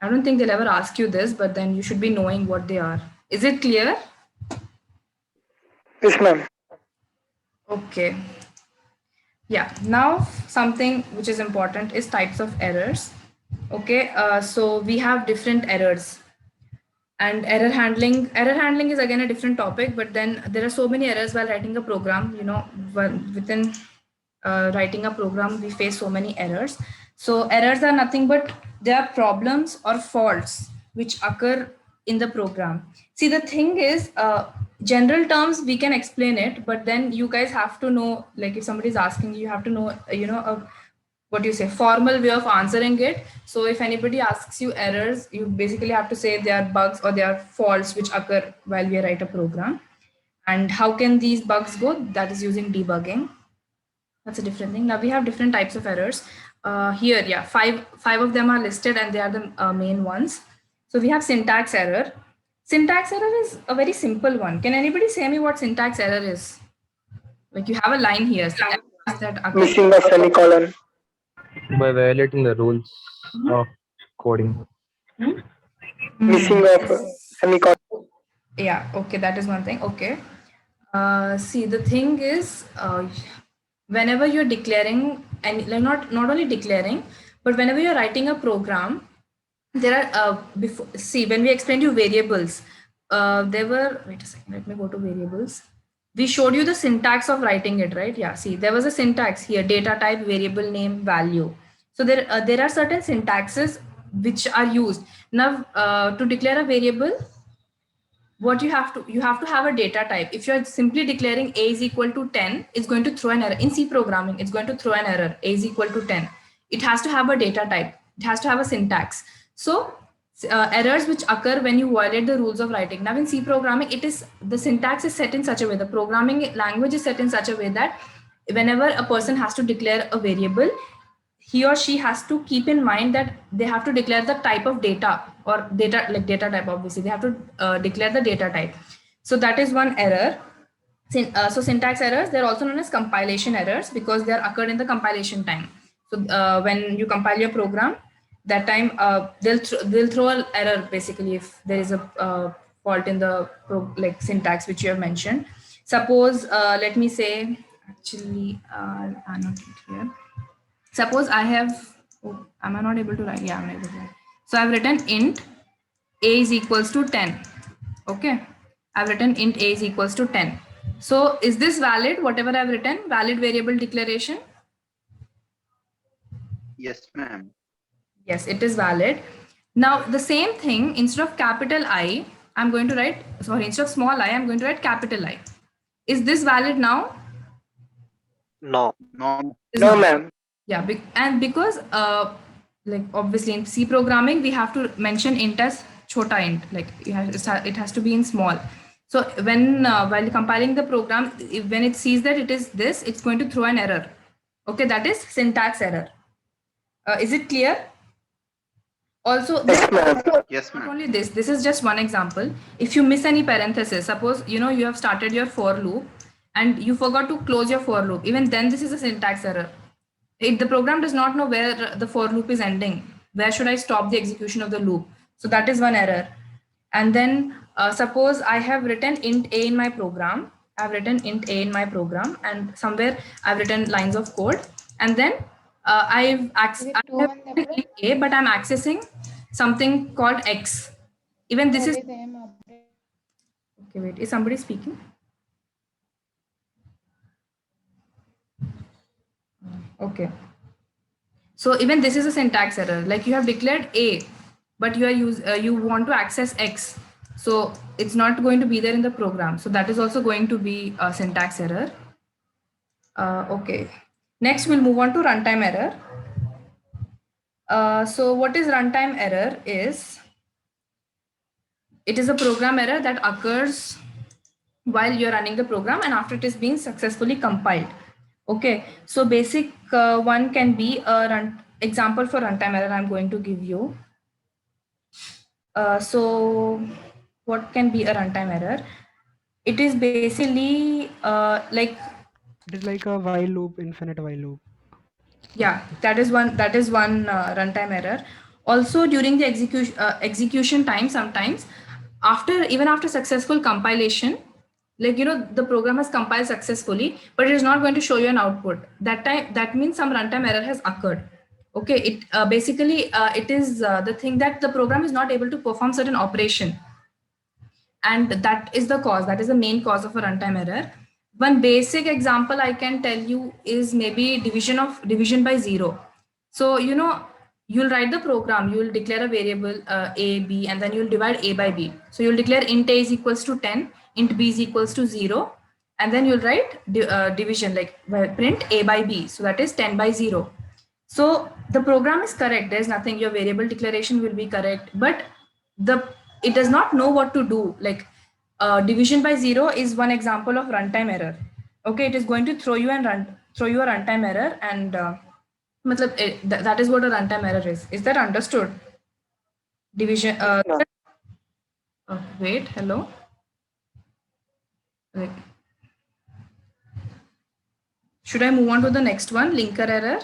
I don't think they'll ever ask you this, but then you should be knowing what they are. Is it clear? Yes, ma'am. Okay. Yeah, now something which is important is types of errors. Okay, so we have different errors. And error handling is again a different topic, but then there are so many errors while writing a program, within writing a program, we face so many errors. So errors are nothing but they are problems or faults which occur in the program. See, the thing is, general terms, we can explain it, but then you guys have to know, like if somebody is asking you, have to know, formal way of answering it. So if anybody asks you errors, you basically have to say they are bugs or they are faults which occur while we write a program. And how can these bugs go? That is using debugging. That's a different thing. Now we have different types of errors. Here, yeah, five of them are listed and they are the main ones. So we have syntax error. Syntax error is a very simple one. Can anybody say me what syntax error is? Like you have a line here. Missing a semicolon. By violating the rules of coding. Missing of semicolon. Yeah, okay, that is one thing. Okay. See, the thing is, whenever you're declaring, and like not only declaring, but whenever you're writing a program, there are when we explained you variables, there were, wait a second, let me go to variables. We showed you the syntax of writing it, right? Yeah, see, there was a syntax here: data type, variable name, value. So there are certain syntaxes which are used. Now to declare a variable, what you have to have a data type. If you're simply declaring a is equal to 10, it's going to throw an error. In C programming, it's going to throw an error, a is equal to 10. It has to have a data type. It has to have a syntax. So errors which occur when you violate the rules of writing. Now in C programming, the syntax is set in such a way, the programming language is set in such a way that whenever a person has to declare a variable, he or she has to keep in mind that they have to declare the type of data, or data type, obviously they have to declare the data type. So that is one error. So syntax errors, they're also known as compilation errors because they are occurred in the compilation time. So when you compile your program, that time they'll throw an error basically if there is a fault in the syntax which you have mentioned. Suppose let me say, actually I'm not here. Suppose I have, am I not able to write? Yeah, I'm able to write. So I've written int a is equals to 10. Okay, I've written int a is equals to 10. So is this valid? Whatever I've written, valid variable declaration? Yes, ma'am. Yes, it is valid. Now the same thing, instead of capital I, I'm going to write, sorry, instead of small I, I'm going to write capital I. Is this valid now? No. Is No, not. ma'am. Yeah, and because like obviously in C programming, we have to mention int as chota int, like it has to be in small. So when while compiling the program, when it sees that it is this, it's going to throw an error. Okay, that is syntax error. Is it clear? Also, Yes, ma'am. not only this is just one example. If you miss any parenthesis, suppose you have started your for loop and you forgot to close your for loop, even then this is a syntax error. If the program does not know where the for loop is ending, where should I stop the execution of the loop? So that is one error. And then suppose I have written int a in my program. I've written int a in my program, and somewhere I've written lines of code, and then I have written int a, but I'm accessing something called x. Even this is okay. Wait, is somebody speaking? Okay. So even this is a syntax error. Like you have declared a, but you want to access x. So it's not going to be there in the program. So that is also going to be a syntax error. Okay. Next, we'll move on to runtime error. So what is runtime error is, it is a program error that occurs while you're running the program and after it is being successfully compiled. Okay, so basic one can be a example for runtime error I'm going to give you. So what can be a runtime error? It is basically like, It is like a while loop, infinite while loop. yeah, that is one runtime error. Also during the execution time, sometimes even after successful compilation, like the program has compiled successfully, but it is not going to show you an output. That means some runtime error has occurred. Okay, it basically it is the thing that the program is not able to perform certain operation, and that is the main cause of a runtime error. One basic example I can tell you is maybe division by zero. So you'll write the program, you will declare a variable a, b, and then you'll divide a by b. So you'll declare int a is equals to 10, int b is equals to 0, and then you'll write division, like print a by b, so that is 10 by 0. So the program is correct, there's nothing, your variable declaration will be correct, but it does not know what to do. Like division by 0 is one example of runtime error. Okay, it is going to throw you a runtime error, and that is what a runtime error is. Is that understood? Division. No. Wait, hello. Wait. Should I move on to the next one, linker error?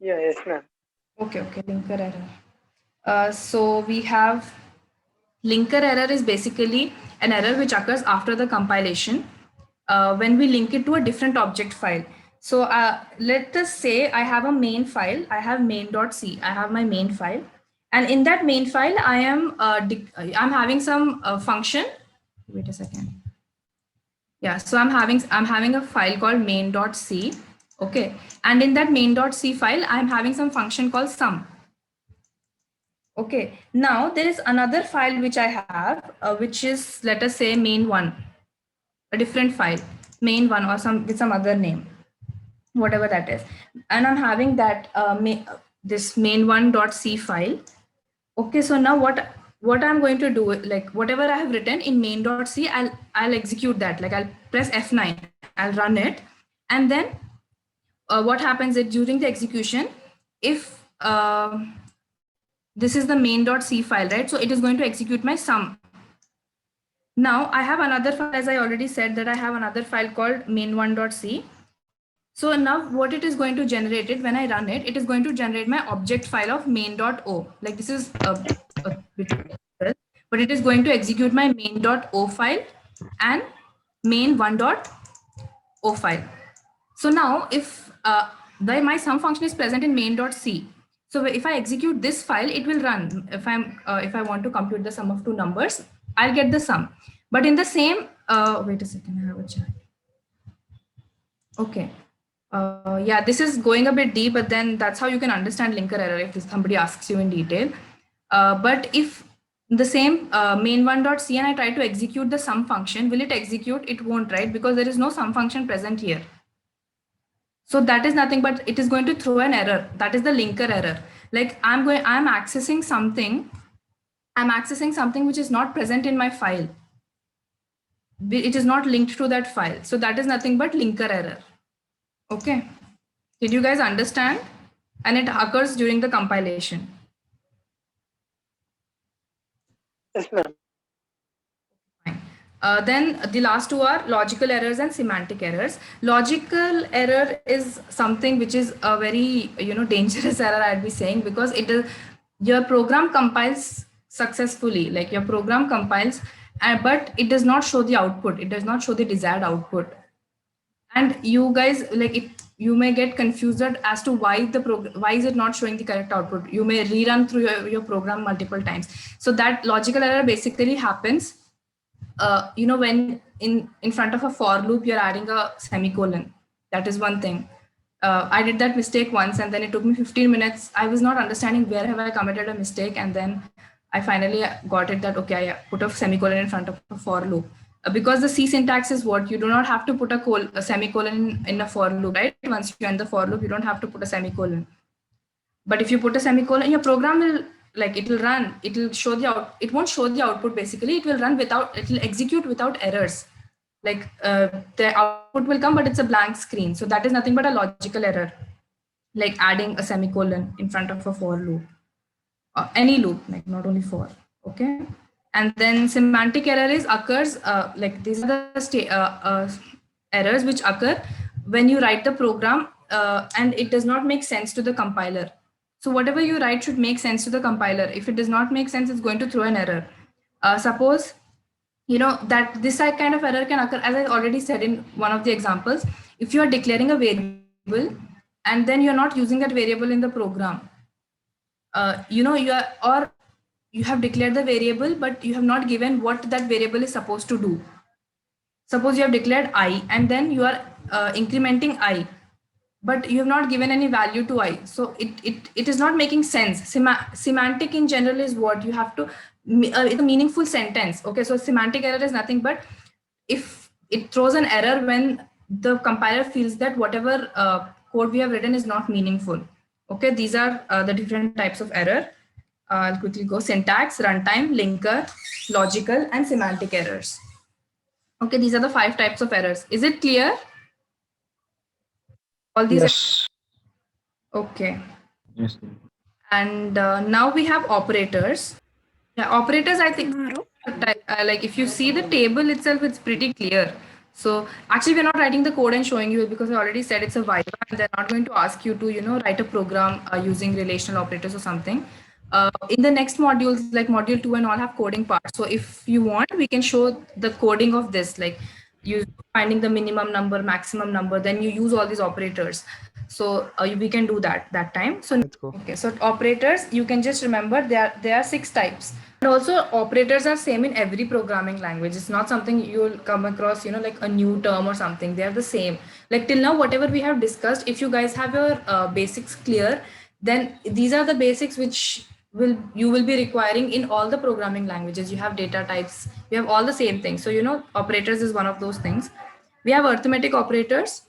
Yeah, yes, ma'am. Okay, linker error. So we have linker error is basically an error which occurs after the compilation when we link it to a different object file. So let us say I have a main file, I have main.c, I have my main file. And in that main file, I'm having some function. Wait a second. Yeah, so I'm having a file called main.c. Okay, and in that main.c file, I'm having some function called sum. Okay, now there is another file which I have, which is, let us say, main1, a different file, main1 or with some other name, whatever that is. And I'm having that this main1.c file. Okay, so now what I'm going to do, like whatever I have written in main.c, I'll execute that. Like I'll press F9, I'll run it, and then what happens is during the execution, if this is the main.c file, right? So it is going to execute my sum. Now I have another file, as I already said that I have another file called main1.c. So now what it is going to generate it when I run it, it is going to generate my object file of main.o. Like this is a bit, but it is going to execute my main.o file and main1.o file. So now if my sum function is present in main.c, so if I execute this file, it will run. If I want to compute the sum of two numbers, I'll get the sum. But in the same, wait a second, I have a chat. Okay. Yeah, this is going a bit deep, but then that's how you can understand linker error if somebody asks you in detail. But if the same main1.c and I try to execute the sum function, will it execute? It won't, right? Because there is no sum function present here. So that is nothing but it is going to throw an error. That is the linker error. Like I'm accessing something which is not present in my file. It is not linked to that file. So that is nothing but linker error. Okay. Did you guys understand? And it occurs during the compilation. Yes, ma'am. Then the last two are logical errors and semantic errors. Logical error is something which is a very dangerous error, I'd be saying, because it is your program compiles successfully, like your program compiles, but it does not show the output. It does not show the desired output. And you guys you may get confused as to why is it not showing the correct output. You may rerun through your program multiple times. So that logical error basically happens when in front of a for loop you're adding a semicolon. That is one thing. I did that mistake once, and then it took me 15 minutes. I was not understanding where have I committed a mistake, and then I finally got it that okay, I put a semicolon in front of a for loop. Because the C syntax is what you do not have to put a semicolon in a for loop, right? Once you end the for loop, you don't have to put a semicolon. But if you put a semicolon, your program will it will run. It will show it won't show the output. Basically, it will run it will execute without errors. The output will come, but it's a blank screen. So that is nothing but a logical error, like adding a semicolon in front of a for loop, any loop, like not only for. Okay. And then semantic error occurs these are the errors which occur when you write the program and it does not make sense to the compiler. So whatever you write should make sense to the compiler. If it does not make sense, it's going to throw an error. Suppose that this kind of error can occur, as I already said in one of the examples. If you are declaring a variable and then you're not using that variable in the program, you have declared the variable, but you have not given what that variable is supposed to do. Suppose you have declared I and then you are incrementing I, but you have not given any value to I. So it is not making sense. Semantic in general is what you have to, it's a meaningful sentence. Okay, so semantic error is nothing but if it throws an error when the compiler feels that whatever code we have written is not meaningful. Okay, these are the different types of error. I'll quickly go: syntax, runtime, linker, logical, and semantic errors. Okay, these are the 5 types of errors. Is it clear? All these. Yes. Okay. Yes. And now we have operators. Yeah, operators, I think, if you see the table itself, it's pretty clear. So actually, we're not writing the code and showing you because I already said it's a Viva, and they're not going to ask you to, write a program using relational operators or something. In the next modules, like module 2 and all, have coding parts. So if you want, we can show the coding of this, like you finding the minimum number, maximum number, then you use all these operators. So we can do that time. So let's go. Okay, so operators, you can just remember there are 6 types. And also operators are same in every programming language. It's not something you'll come across, like a new term or something. They are the same. Like till now, whatever we have discussed, if you guys have your basics clear, then these are the basics which you will be requiring in all the programming languages. You have data types, you have all the same things. So, operators is one of those things. We have arithmetic operators.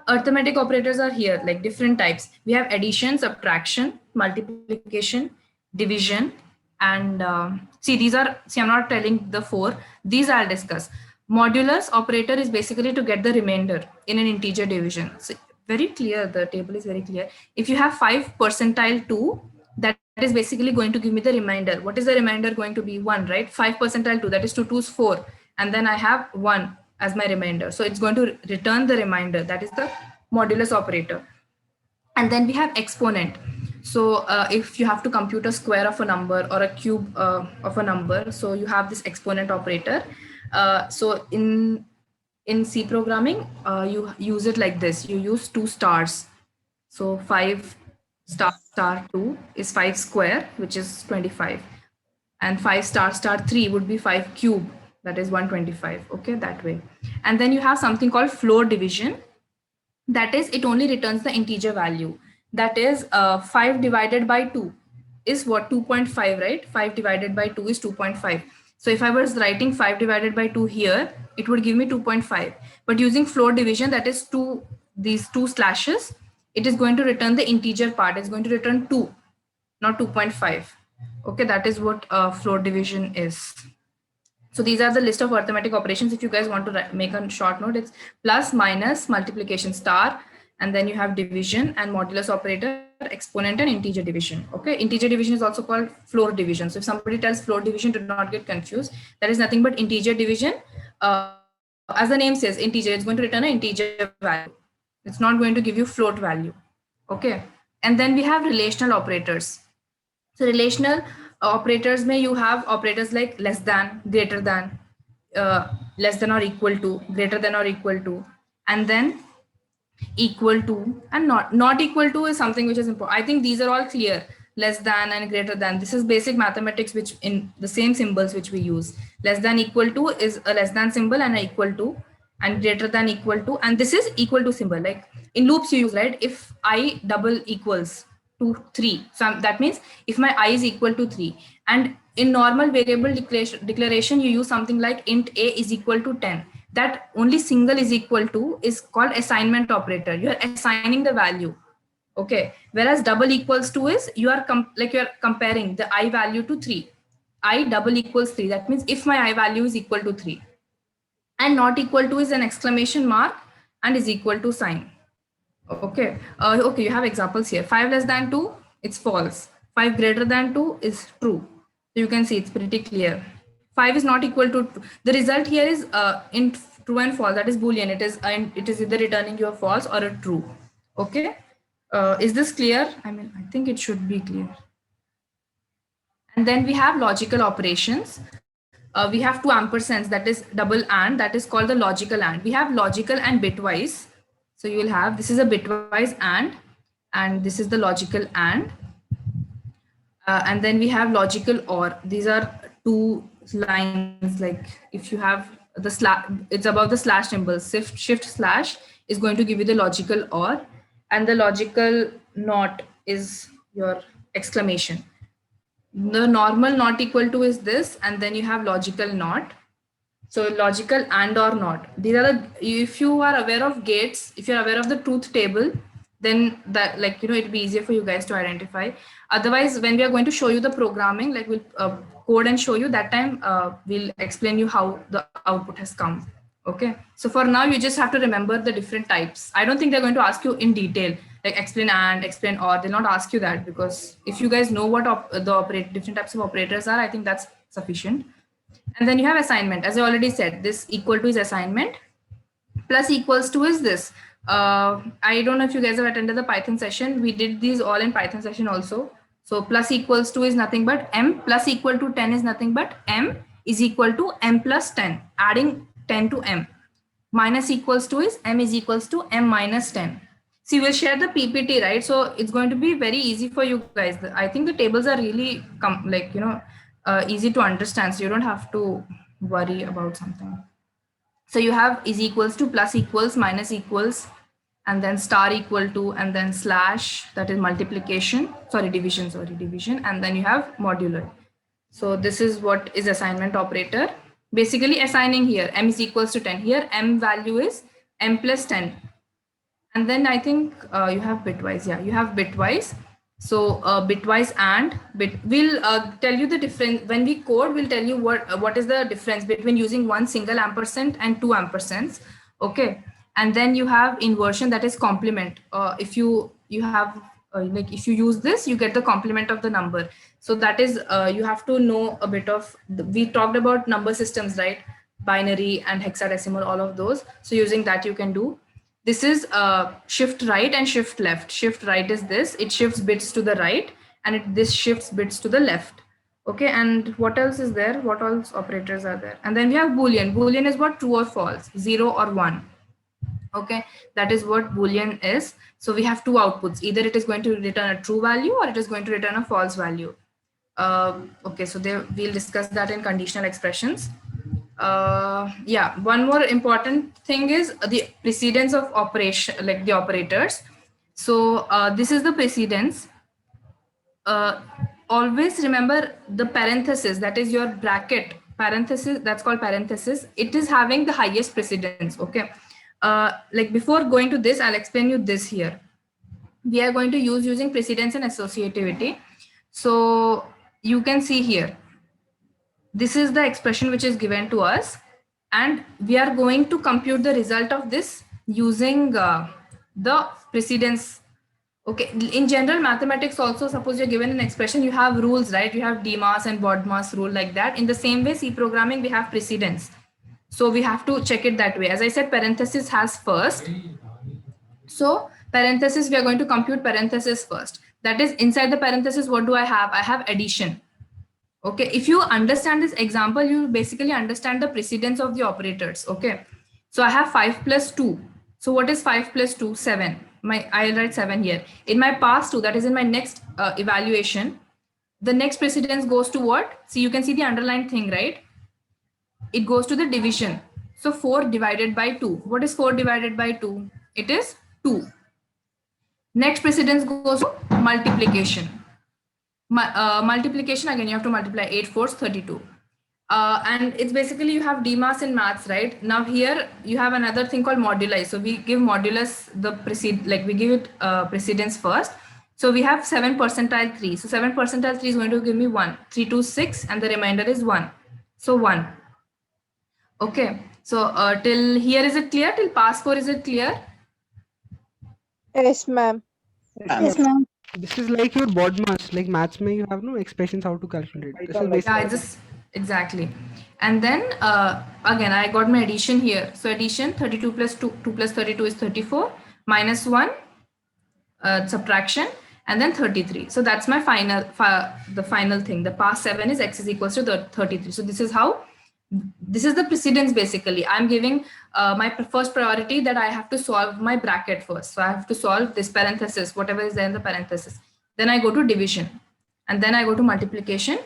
Arithmetic operators are here, like different types. We have addition, subtraction, multiplication, division, and I'm not telling the 4. These I'll discuss. Modulus operator is basically to get the remainder in an integer division. So very clear, the table is very clear. If you have 5 percentile 2, that is basically going to give me the remainder. What is the remainder going to be? 1, right? 5 percentile 2, that is 2 2's 4. And then I have 1 as my remainder. So it's going to return the remainder. That is the modulus operator. And then we have exponent. So if you have to compute a square of a number or a cube of a number, so you have this exponent operator. So in C programming, you use it like this. You use 2 stars. So 5 star 2 is 5 square, which is 25. And 5 star 3 would be 5 cube, that is 125. Okay, that way. And then you have something called floor division. that is, it only returns the integer value. That is 5 divided by 2 is what? 2.5, right? 5 divided by 2 is 2.5. So if I was writing 5 divided by 2 here, it would give me 2.5. But using float division, that is these two slashes, it is going to return the integer part. It's going to return 2, not 2.5. Okay, that is what float division is. So these are the list of arithmetic operations. If you guys want to make a short note, it's plus, minus, multiplication, star, and then you have division and modulus operator, exponent, and integer division. Okay, integer division is also called float division. So if somebody tells float division, do not get confused. That is nothing but integer division. As the name says, integer, it's going to return an integer value. It's not going to give you float value. Okay, and then we have relational operators. So relational operators may you have operators like less than, greater than, less than or equal to, greater than or equal to, and then equal to, and not equal to is something which is important. I think these are all clear. Less than and greater than. This is basic mathematics, which in the same symbols which we use. Less than equal to is a less than symbol and a equal to, and greater than equal to, and this is equal to symbol. Like in loops you use, right? If I double equals to 3, so that means if my I is equal to 3, and in normal variable declaration you use something like int a is equal to 10. That only single is equal to is called assignment operator. You are assigning the value. Okay, whereas double equals to is you are comparing the I value to 3. I double equals 3. That means if my I value is equal to 3, and not equal to is an exclamation mark and is equal to sign. Okay, okay, you have examples here. 5 less than 2, it's false. 5 greater than 2 is true. So you can see it's pretty clear. 5 is not equal to 2. The result here is in true and false. That is Boolean. It is either returning you a false or a true. Okay, is this clear? I mean, I think it should be clear. And then we have logical operations. We have 2 ampersands, that is double and, that is called the logical and. We have logical and bitwise. So you will have, this is a bitwise and this is the logical and. And then we have logical or. These are 2 lines, like if you have the slash, it's above the slash symbol. Shift slash is going to give you the logical or, and the logical not is your exclamation. The normal not equal to is this, and then you have logical not. So logical and or not. These are the, if you are aware of gates, if you're aware of the truth table, then that, like, you know, it'll be easier for you guys to identify. Otherwise, when we are going to show you the programming, like we'll code and show you, that time we'll explain you how the output has come. Okay, so for now you just have to remember the different types. I don't think they're going to ask you in detail, like explain and, explain or. They'll not ask you that, because if you guys know what different types of operators are, I think that's sufficient. And then you have assignment. As I already said, this equal to is assignment. Plus equals to is this. I don't know if you guys have attended the Python session. We did these all in Python session also. So plus equals to is nothing but m plus equal to 10 is nothing but m is equal to m plus 10, adding 10 to m. Minus equals to is m is equals to m minus 10. So you will share the PPT, right? So it's going to be very easy for you guys. I think the tables are really easy to understand. So you don't have to worry about something. So you have is equals to, plus equals, minus equals, and then star equal to, and then slash, that is multiplication, division, and then you have modular. So this is what is assignment operator. Basically assigning here, m is equals to 10. Here m value is m plus 10. And then I think you have bitwise. Yeah, you have bitwise. So bitwise and we'll tell you the difference. When we code, we'll tell you what is the difference between using one single ampersand and 2 ampersands. Okay. And then you have inversion, that is complement. If you have if you use this, you get the complement of the number. So that is you have to know a bit of we talked about number systems, right? Binary and hexadecimal, all of those. So using that you can do. This is shift right and shift left. Shift right is this, it shifts bits to the right, and this shifts bits to the left. Okay, and what else is there? What else operators are there? And then we have Boolean. Boolean is what? True or false, 0 or 1. Okay, that is what Boolean is. So we have 2 outputs. Either it is going to return a true value or it is going to return a false value. Okay, so we'll discuss that in conditional expressions. Yeah, one more important thing is the precedence of operation, like the operators. So this is the precedence. Always remember the parenthesis, that is your bracket parenthesis, that's called parenthesis. It is having the highest precedence. Okay. Like before going to this, I'll explain you this here. We are going to use using precedence and associativity. So you can see here, this is the expression which is given to us, and we are going to compute the result of this using the precedence. Okay, in general mathematics also, suppose you're given an expression, you have rules, right? You have DMAS and BODMAS rule, like that. In the same way, C programming, we have precedence. So we have to check it that way. As I said, parenthesis has first. So parenthesis, we are going to compute parenthesis first. That is, inside the parenthesis, what do I have? I have addition. Okay, if you understand this example, you basically understand the precedence of the operators. Okay, so I have 5 plus 2. So what is 5 plus 2? 7. I'll write 7 here. In my past 2, that is in my next evaluation, the next precedence goes to what? See, you can see the underlined thing, right? It goes to the division. So 4 divided by 2. What is 4 divided by 2? It is 2. Next precedence goes to multiplication. Multiplication, again, you have to multiply 8 4s 32. And it's basically, you have DMAS in maths, right? Now here you have another thing called moduli. So we give modulus we give it precedence first. So we have 7 percentile 3. So 7 percentile 3 is going to give me 1. 3 2 6, and the remainder is 1. So 1. Okay. So till here, is it clear? Till past 4, is it clear? Yes, ma'am. Yes, ma'am. This is like your BODMAS, like maths mein you have no expressions how to calculate. This is basically, Yeah, just exactly. And then again, I got my addition here. So addition, 32 plus 2 plus 32 is 34, minus 1, subtraction, and then 33. So that's my the final thing. The past 7 is x is equals to the 33. So this is how, this is the precedence basically. I'm giving my first priority that I have to solve my bracket first. So I have to solve this parenthesis, whatever is there in the parenthesis. Then I go to division, and then I go to multiplication.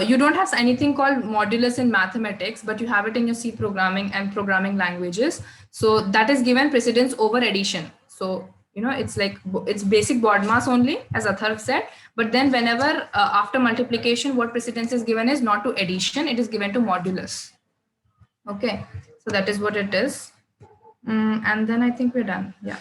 You don't have anything called modulus in mathematics, but you have it in your C programming and programming languages. So that is given precedence over addition. So, you know, it's like, it's basic BODMAS only, as Atharv said. But then whenever after multiplication, what precedence is given is not to addition, it is given to modulus. Okay, so that is what it is. And then I think we're done. Yeah.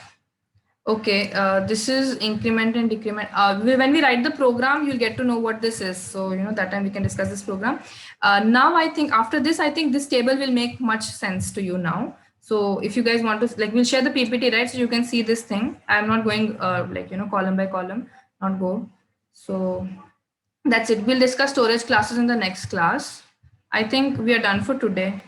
Okay, this is increment and decrement. When we write the program, you'll get to know what this is. So, you know, that time we can discuss this program. Now, I think after this, I think this table will make much sense to you now. So if you guys want to, like, we'll share the PPT, right? So you can see this thing. I'm not going column by column, not go. So that's it. We'll discuss storage classes in the next class. I think we are done for today.